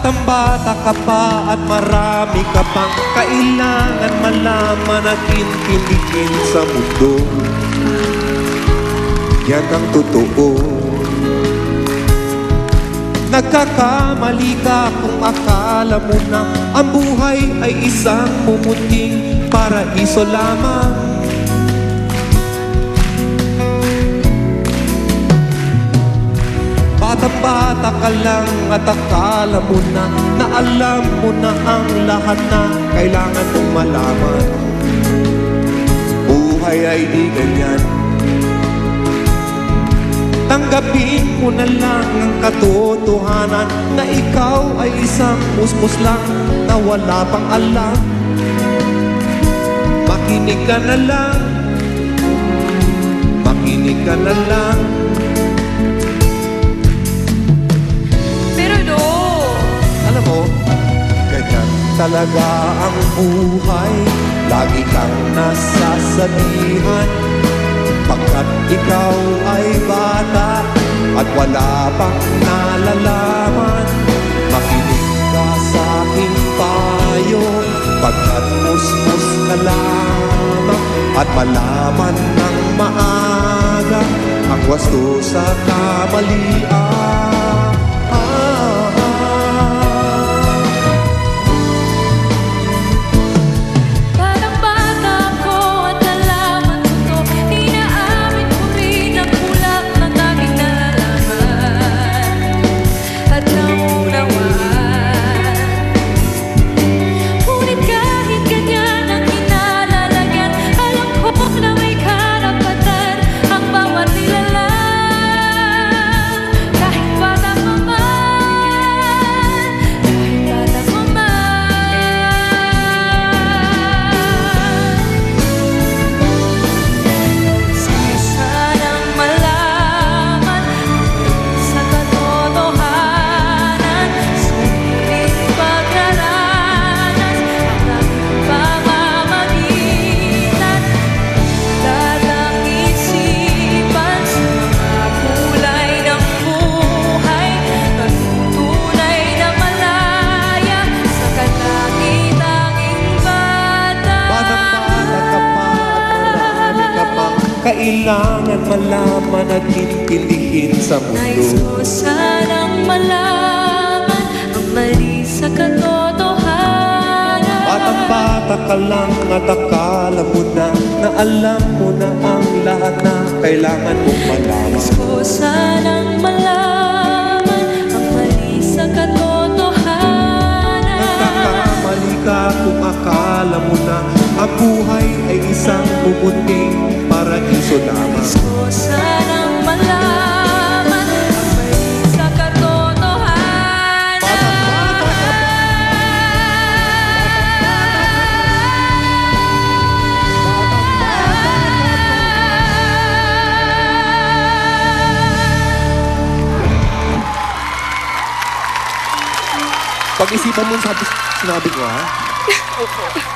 Batang bata ka pa at marami ka pang kailangan malaman at intindihin sa mundo. Yan ang totoo. Nagkakamali ka kung akala mo na ang buhay ay isang mumunting paraiso lamang. Batang-bata ka lang at akala mo na alam mo na ang lahat na kailangan mong malaman. Buhay ay di ganyan. Tanggapin mo na lang ang katotohanan na ikaw ay isang musmus lang na wala pang alam. Makinig ka na lang, makinig ka na lang. Alam mo, ganyan talaga ang buhay. Lagi kang nasasabihan pagkat ikaw ay bata at wala pang nalalaman. Makinig ka sa aking payo pagkat musmus ka lamang at malaman ng maaga ang wasto sa kamalian. Kailangan malaman at intindihin sa mundo. Nais ko sanang malaman ang mali sa katotohanan. Batang-bata ka lang at akala mo na alam mo na ang lahat na kailangan mong malaman. Nais ko sanang malaman ang mali sa katotohanan. Nagkakamali ka kung akala mo na ang buhay ay isang pupunting paraiso lamang. Nais ko sanang malaman ang mali sa katotohanan. Pag-isipan mo sa sinabi ko, ha? Opo.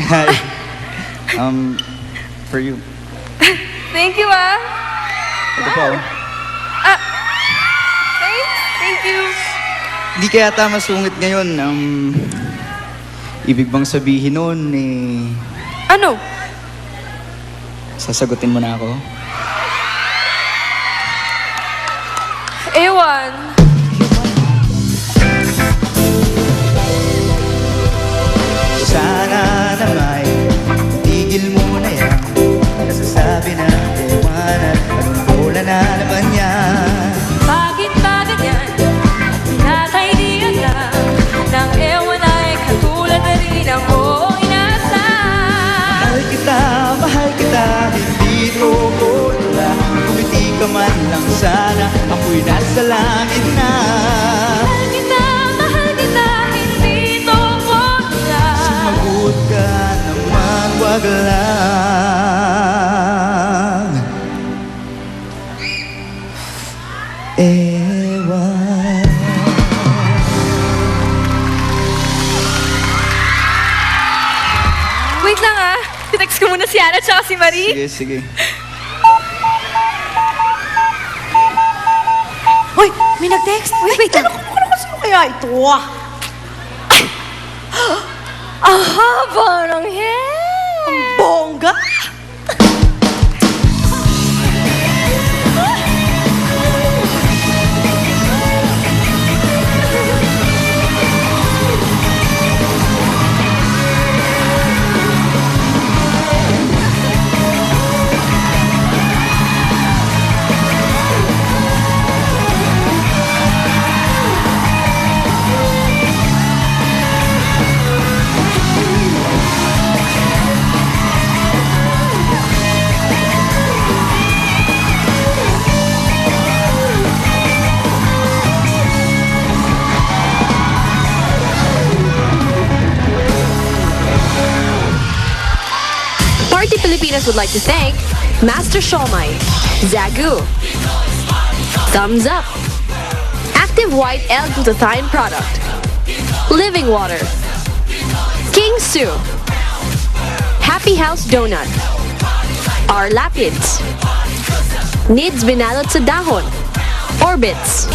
Hi. For you. Thank you, Ito po. Thank you. Hindi kaya tama masungit ngayon. Ibig bang sabihin nun, Ano? sasagutin mo na ako? Ewan. Sana naman tigil mo na yan. Nasasabi na ewan at anong bola na naman yan. Bakit ba ganyan? Natay di alam. Nang ewan ay katulad na rin ang buong inasal. Mahal kita, hindi ito bola. Kumiti ka man lang sana, ako'y nasa langit na. Mahal kita, hindi ito bola. Sumagot ka naman, wag lang. Ewan. Wait lang ah. Titext ko muna si Ana at si Marie. Sige, sige. Hoy, may nag-text. Wait lang. Sino kaya ito? Ang haba ng hair. Ang bongga! Party Pilipinas would like to thank Master Shomai, Zagu, Thumbs Up, Active White L-Glutathione Product, Living Water, King Sue, Happy House Donut, Our Lapids, Nids Binalot sa Dahon, Orbits,